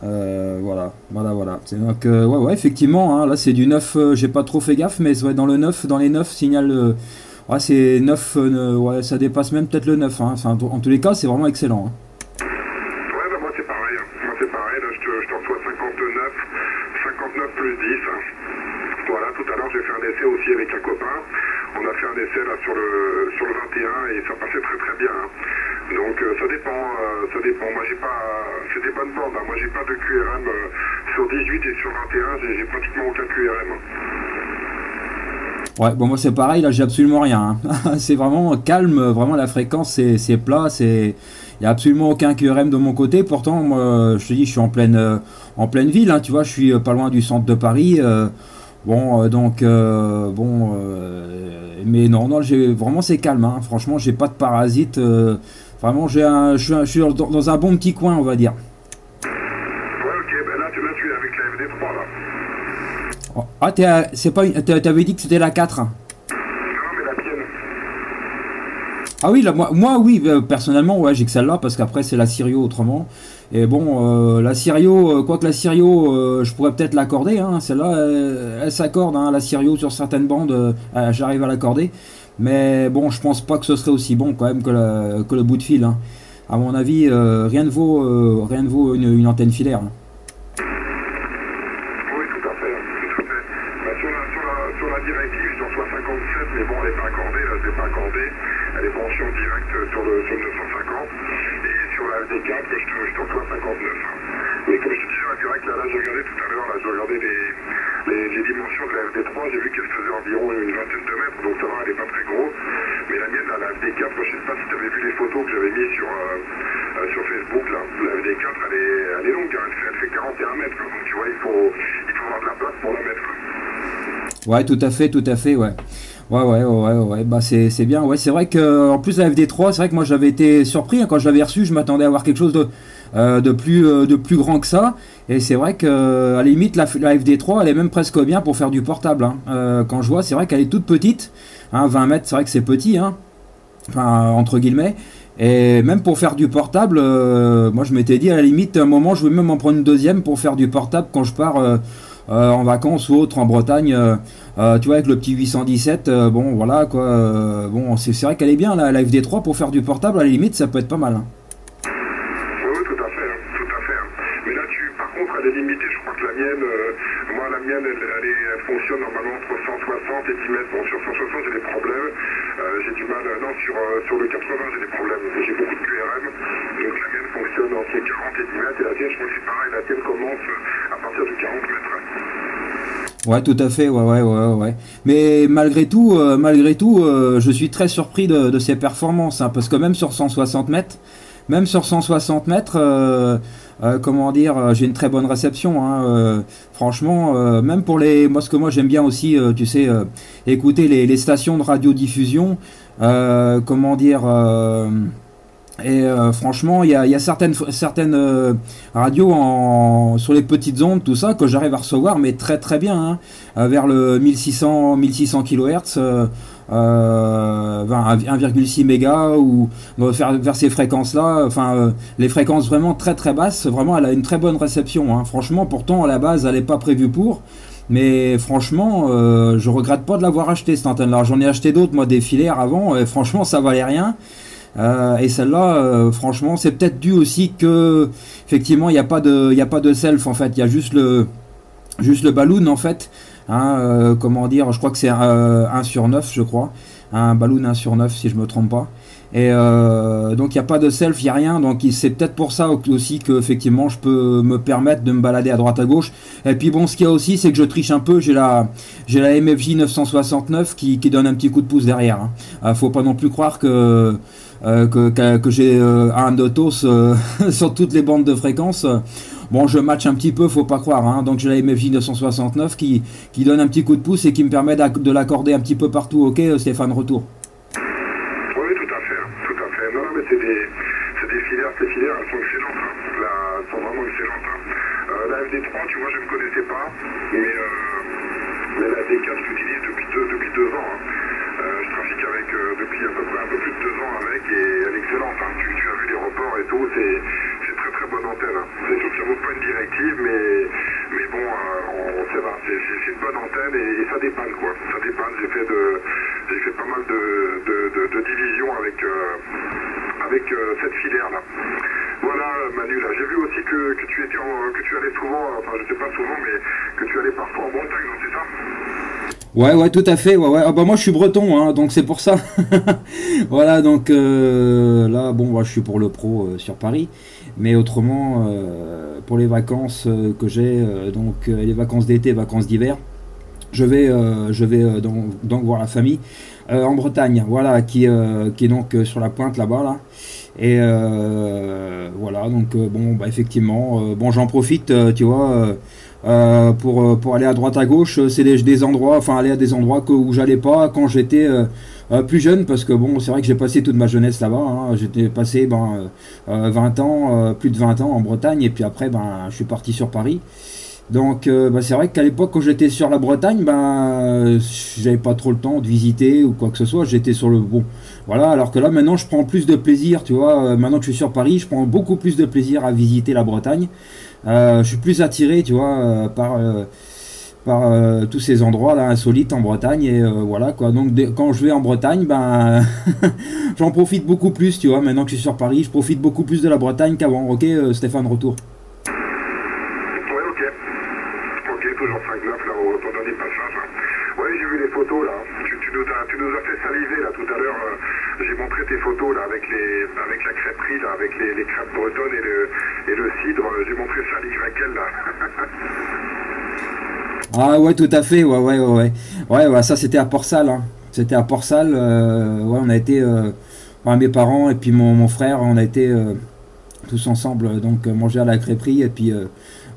Voilà, voilà, voilà. Donc, ouais, ouais, effectivement, hein, là c'est du 9, j'ai pas trop fait gaffe, mais ouais, dans le 9, dans les 9, signal. Ouais, c'est 9, ouais, ça dépasse même peut-être le 9, hein. Enfin, en tous les cas, c'est vraiment excellent, hein. Ouais, bah moi c'est pareil, hein. Moi c'est pareil, là je te reçois 59, 59 plus 10. Voilà, tout à l'heure j'ai fait un essai aussi avec un copain. On a fait un essai là sur le 21 et ça passait très très bien, hein. Donc ça dépend, ça dépend. Moi j'ai pas, c'est des bonnes bandes, hein. Moi j'ai pas de QRM sur 18 et sur 21, j'ai pratiquement aucun QRM, hein. Ouais, bon, moi c'est pareil, là j'ai absolument rien, hein. C'est vraiment calme, vraiment la fréquence c'est plat, il n'y a absolument aucun QRM de mon côté. Pourtant, moi, je te dis, je suis en pleine ville, hein, tu vois, je suis pas loin du centre de Paris. Bon, donc, bon, mais non, non, vraiment c'est calme, hein. Franchement, j'ai pas de parasites. Vraiment, je suis dans un bon petit coin, on va dire. Ouais, ok, ben là tu es avec la FD3 là. Oh, ah, c'est pas, t'avais dit que c'était la 4. Non, mais la tienne. Ah oui, là, oui, personnellement, ouais, j'ai que celle-là, parce qu'après, c'est la Sirio autrement. Et bon, la Sirio, quoique la Sirio, je pourrais peut-être l'accorder, hein, celle-là, elle s'accorde, hein, la Sirio, sur certaines bandes, j'arrive à l'accorder. Mais bon, je pense pas que ce serait aussi bon, quand même, que le bout de fil, hein. À mon avis, rien ne vaut une antenne filaire, hein. Oui, tout à fait, tout à fait. Bah, sur la directive, je reçois 57, mais bon, elle n'est pas accordée, là, je l'ai pas accordée. Elle est branchée en direct sur le 950. Et sur la FD4, je te reçois 59, hein. Mais comme je te disais, la direct, là, j'ai regardé tout à l'heure, là, j'ai regardé les dimensions de la FD3, j'ai vu qu'elle faisait environ une vingtaine de mètres, donc ça va, elle n'est pas très grosse. Mais la mienne, là, la FD4, je sais pas si tu avais vu les photos que j'avais mises sur Facebook, là. La FD4, elle est longue, hein, elle fait 41 mètres, hein. Donc tu vois, il faut avoir de la place pour la mettre. Ouais, tout à fait, ouais. Ouais, ouais, ouais, ouais, bah c'est bien. Ouais, c'est vrai que en plus la FD3, c'est vrai que moi j'avais été surpris, hein, quand je l'avais reçu, je m'attendais à avoir quelque chose de plus grand que ça. Et c'est vrai que à la limite la FD3, elle est même presque bien pour faire du portable, hein. Quand je vois, c'est vrai qu'elle est toute petite, hein, 20 mètres, c'est vrai que c'est petit, hein, enfin entre guillemets. Et même pour faire du portable, moi je m'étais dit à la limite, à un moment, je vais même en prendre une deuxième pour faire du portable quand je pars en vacances ou autre en Bretagne. Tu vois, avec le petit 817, bon voilà quoi. Bon, c'est vrai qu'elle est bien la FD3 pour faire du portable, à la limite, ça peut être pas mal, hein. Oui, oui, tout à fait, hein, tout à fait, hein. Mais là, par contre, elle est limitée. Je crois que la mienne, moi, la mienne, elle fonctionne normalement entre 160 et 10 mètres. Bon, sur 160, j'ai des problèmes. J'ai du mal. Non, sur le 80, j'ai des problèmes. J'ai beaucoup de QRM. Donc, la mienne fonctionne entre 40 et 10 mètres. Et la tienne, je crois que c'est pareil. La tienne commence à partir de 40 mètres. Ouais, tout à fait, ouais, ouais, ouais, ouais. Mais malgré tout, je suis très surpris de ses performances, hein, parce que même sur 160 mètres, comment dire, j'ai une très bonne réception, hein, franchement, même pour moi, ce que moi j'aime bien aussi, tu sais, écouter les stations de radiodiffusion, comment dire. Et franchement, il y a certaines radios sur les petites ondes, tout ça, que j'arrive à recevoir, mais très très bien, hein, vers le 1600 kHz, 1,6 mégas, ou vers ces fréquences-là, enfin, les fréquences vraiment très très basses, vraiment, elle a une très bonne réception, hein. Franchement, pourtant, à la base, elle n'est pas prévue pour. Mais franchement, je regrette pas de l'avoir acheté cette antenne-là. J'en ai acheté d'autres, moi, des filaires avant, et franchement, ça valait rien. Et celle-là, franchement, c'est peut-être dû aussi que, effectivement, il y a pas de self en fait. Il y a juste le balloon en fait. Hein, comment dire, je crois que c'est 1 sur 9, je crois. Un balloon 1 sur 9, si je me trompe pas. Et donc il n'y a pas de self, il n'y a rien. Donc c'est peut-être pour ça aussi que effectivement je peux me permettre de me balader à droite à gauche. Et puis bon, ce qu'il y a aussi, c'est que je triche un peu. J'ai la MFJ 969 qui donne un petit coup de pouce derrière, hein. Faut pas non plus croire que j'ai un Dotos sur toutes les bandes de fréquence. Bon, je match un petit peu, faut pas croire, hein. Donc j'ai la MFJ 969 qui donne un petit coup de pouce et qui me permet de l'accorder un petit peu partout. Ok, Stéphane, retour. Oui, tout à fait, hein, tout à fait. Non, non, mais c'est des filaires, ces filaires, elles sont excellentes, hein. Elles sont vraiment excellentes, hein. La FD3, tu vois, je ne connaissais pas, mais la FD4, je l'utilise depuis 2 ans, hein. Je trafique avec depuis à peu près un peu plus de 2 ans avec, et elle est excellente, hein. Tu as vu les reports et tout, c'est très très bonne antenne, hein. C'est sûr que ça vaut pas une directive. et ça dépanne quoi. Ça dépanne. J'ai fait pas mal de divisions avec cette filière là. Voilà Manu, là j'ai vu aussi que tu allais souvent, enfin je sais pas souvent, mais que tu allais parfois en Bretagne, non, c'est ça? Ouais, tout à fait. Ouais. Ah bah moi je suis breton, hein, donc c'est pour ça. Voilà, donc là, bon, moi, je suis pour le pro sur Paris, mais autrement, pour les vacances que j'ai, donc les vacances d'été, vacances d'hiver, je vais donc voir la famille en Bretagne, voilà, qui est donc sur la pointe là-bas, là. Et voilà, donc bon, bah, effectivement, bon, j'en profite, tu vois. Pour aller à droite à gauche, c'est des endroits, enfin aller à des endroits où j'allais pas quand j'étais plus jeune, parce que bon, c'est vrai que j'ai passé toute ma jeunesse là-bas, hein. J'étais passé 20 ans, plus de 20 ans en Bretagne, et puis après je suis parti sur Paris. Donc bah, c'est vrai qu'à l'époque quand j'étais sur la Bretagne, j'avais pas trop le temps de visiter ou quoi que ce soit, j'étais sur le bon. Voilà, alors que là maintenant je prends plus de plaisir, tu vois, maintenant que je suis sur Paris, je prends beaucoup plus de plaisir à visiter la Bretagne. Je suis plus attiré, tu vois, par tous ces endroits là insolites en Bretagne, et voilà quoi. Donc quand je vais en Bretagne, j'en profite beaucoup plus, tu vois. Maintenant que je suis sur Paris, je profite beaucoup plus de la Bretagne qu'avant. Ok, Stéphane, retour. Ouais, ok, toujours 5-9 là au ton dernier passage. Ouais, j'ai vu les photos là. Tu nous as fait saliver là tout à l'heure. J'ai montré tes photos là avec la crêperie là, avec les crêpes bretonnes et le cidre. J'ai montré ça à l'Y là. Ah ouais, tout à fait, ouais, ça c'était à Port-Salle, hein. C'était à Port-Salle, ouais, on a été, enfin, mes parents et puis mon frère, on a été tous ensemble, donc manger à la crêperie, et puis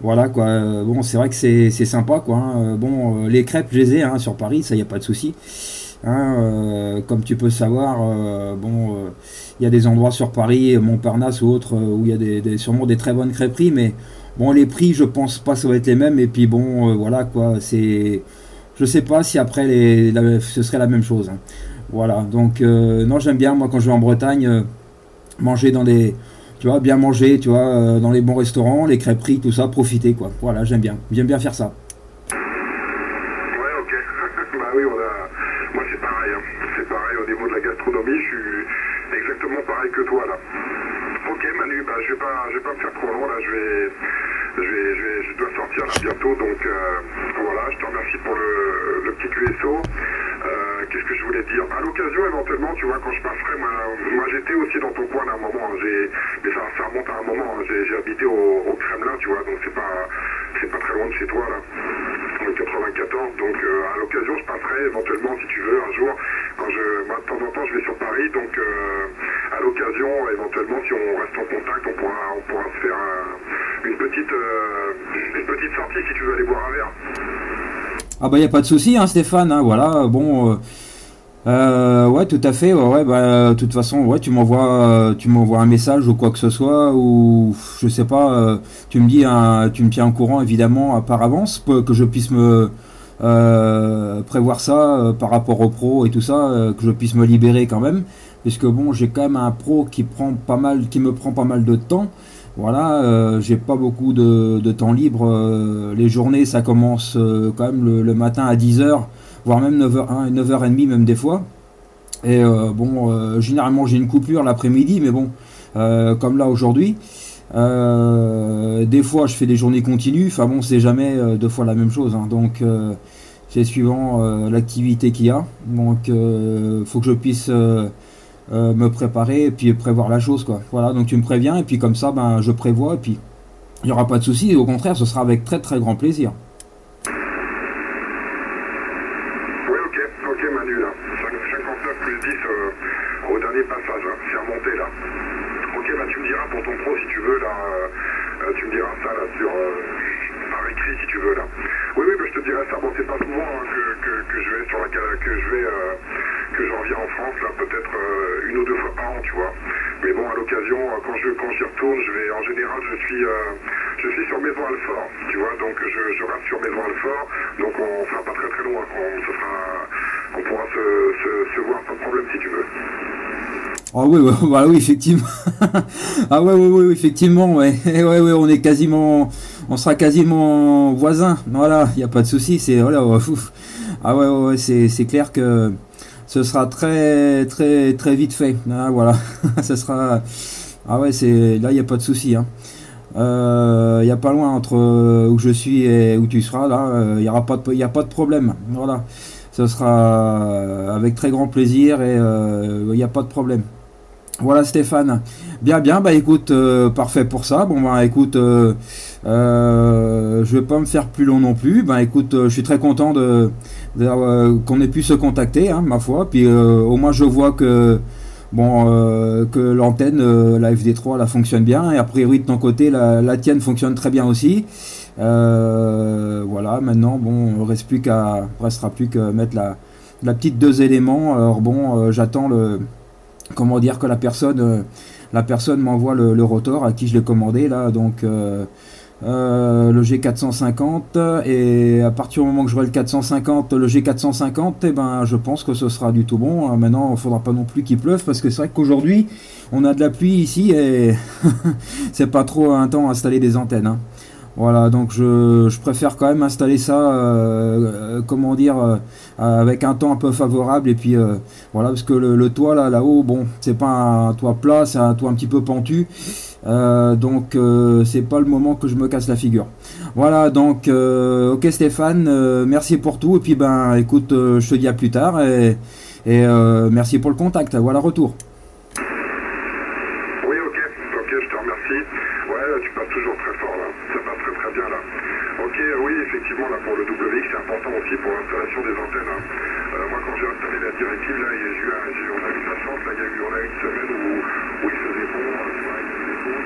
voilà quoi. Bon, c'est vrai que c'est sympa quoi, hein. Bon, les crêpes je les ai, hein, sur Paris, ça y a pas de souci, hein. Comme tu peux savoir, bon, il y a des endroits sur Paris, Montparnasse ou autres, où il y a sûrement des très bonnes crêperies, mais bon, les prix, je pense pas ça va être les mêmes, et puis bon, voilà quoi, je sais pas si après ce serait la même chose, hein. Voilà, donc non, j'aime bien moi quand je vais en Bretagne, manger tu vois, bien manger, tu vois, dans les bons restaurants, les crêperies, tout ça, profiter quoi. Voilà, j'aime bien faire ça. Ouais, ok. Bah oui, moi c'est pareil, hein. C'est pareil au niveau de la gastronomie, je suis exactement pareil que toi là. Ok Manu, je vais pas me faire trop long là, je dois sortir là bientôt, donc voilà, je te remercie pour le petit QSO. Qu'est-ce que je voulais dire? À l'occasion, éventuellement, tu vois, quand je passerai, moi j'étais aussi dans ton coin là, à un moment, hein, mais ça remonte à un moment, hein, j'ai habité au Kremlin, tu vois, donc c'est pas très loin de chez toi là, en 94, donc à l'occasion, je passerai éventuellement, si tu veux, un jour, moi, de temps en temps, je vais sur Paris, donc à l'occasion, éventuellement, si on reste en contact, on pourra se faire une petite sortie si tu veux aller boire un verre. Ah bah y a pas de souci, hein, Stéphane, hein, voilà, bon, ouais, tout à fait, ouais, de toute façon, ouais, tu m'envoies un message ou quoi que ce soit, ou je sais pas, tu me tiens au courant évidemment par avance, que je puisse me prévoir ça par rapport au pro et tout ça, que je puisse me libérer quand même, puisque bon, j'ai quand même un pro qui me prend pas mal de temps. Voilà, j'ai pas beaucoup de temps libre. Les journées, ça commence quand même le matin à 10 h, voire même 9 h, hein, 9 h 30 même des fois. Et bon, généralement j'ai une coupure l'après-midi, mais bon, comme là aujourd'hui, des fois je fais des journées continues. Enfin bon, c'est jamais deux fois la même chose, hein. Donc c'est suivant l'activité qu'il y a. Donc faut que je puisse me préparer et puis prévoir la chose quoi. Voilà, donc tu me préviens et puis comme ça je prévois, et puis il n'y aura pas de souci, au contraire ce sera avec très très grand plaisir. Oui, ok Manu là, 59 plus 10 au dernier passage, hein. C'est remonté là. Ok, tu me diras pour ton pro si tu veux là, tu me diras ça là par écrit si tu veux là. Oui, je te dirai ça. Bon, c'est pas souvent, hein, que je vais que je reviens en France là, peut-être une ou deux fois par an, tu vois. Mais bon, à l'occasion, quand j'y retourne, en général, je suis sur Maison Alfort, tu vois. Donc je reste sur Maison Alfort. Donc on sera pas très très loin. On pourra se voir sans problème si tu veux. Ah oui, ouais, bah oui, effectivement. Ah ouais, ouais, ouais, ouais, effectivement, ouais. Ouais, ouais, on sera quasiment voisins. Voilà, il n'y a pas de souci. C'est voilà, ouais, ouf. Ah ouais, ouais, ouais, c'est clair que ce sera très, très, très vite fait. Ah, voilà, ça sera. Ah ouais, c'est là, il n'y a pas de souci, hein. Il n'y a pas loin entre où je suis et où tu seras. Là, il y aura pas de, il y a pas de problème. Voilà, ce sera avec très grand plaisir et il n'y a pas de problème. Voilà Stéphane. Bien, bien, bah écoute, parfait pour ça. Bon bah écoute, je vais pas me faire plus long non plus. Bah écoute, je suis très content qu'on ait pu se contacter, hein, ma foi. Puis au moins je vois que bon que l'antenne, la FD3, la fonctionne bien. Et a priori de ton côté, la tienne fonctionne très bien aussi. Voilà, maintenant bon, restera plus qu'à mettre la petite deux éléments. Alors bon, j'attends comment dire que la personne m'envoie le rotor à qui je l'ai commandé là, donc le G450, et à partir du moment que j'aurai le 450, le G450, et ben je pense que ce sera du tout bon. Maintenant il faudra pas non plus qu'il pleuve, parce que c'est vrai qu'aujourd'hui on a de la pluie ici et c'est pas trop un temps à installer des antennes, hein. Voilà, donc je préfère quand même installer ça, comment dire, avec un temps un peu favorable, et puis voilà, parce que le toit là-haut, bon, c'est pas un toit plat, c'est un toit un petit peu pentu, donc c'est pas le moment que je me casse la figure. Voilà, donc ok Stéphane, merci pour tout, et puis ben écoute, je te dis à plus tard, et merci pour le contact, voilà, retour. Oui, ok, ok, je te remercie. Ouais, là, tu passes toujours très fort, là. Ça passe très très bien, là. Ok, oui, effectivement, là, pour le WX, c'est important aussi pour l'installation des antennes, hein. Moi, quand j'ai installé la directive, là, on a eu de la chance, là, il y a eu une semaine où il faisait bon, tu vois, il faisait beau.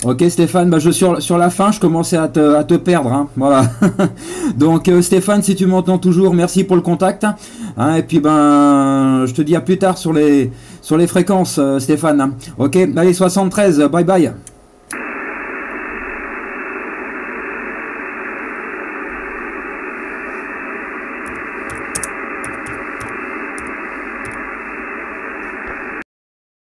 Ok Stéphane, bah sur la fin je commençais à te perdre, hein, voilà. Donc Stéphane, si tu m'entends toujours, merci pour le contact, hein, et puis ben je te dis à plus tard sur les fréquences, Stéphane. Ok, allez 73, bye bye.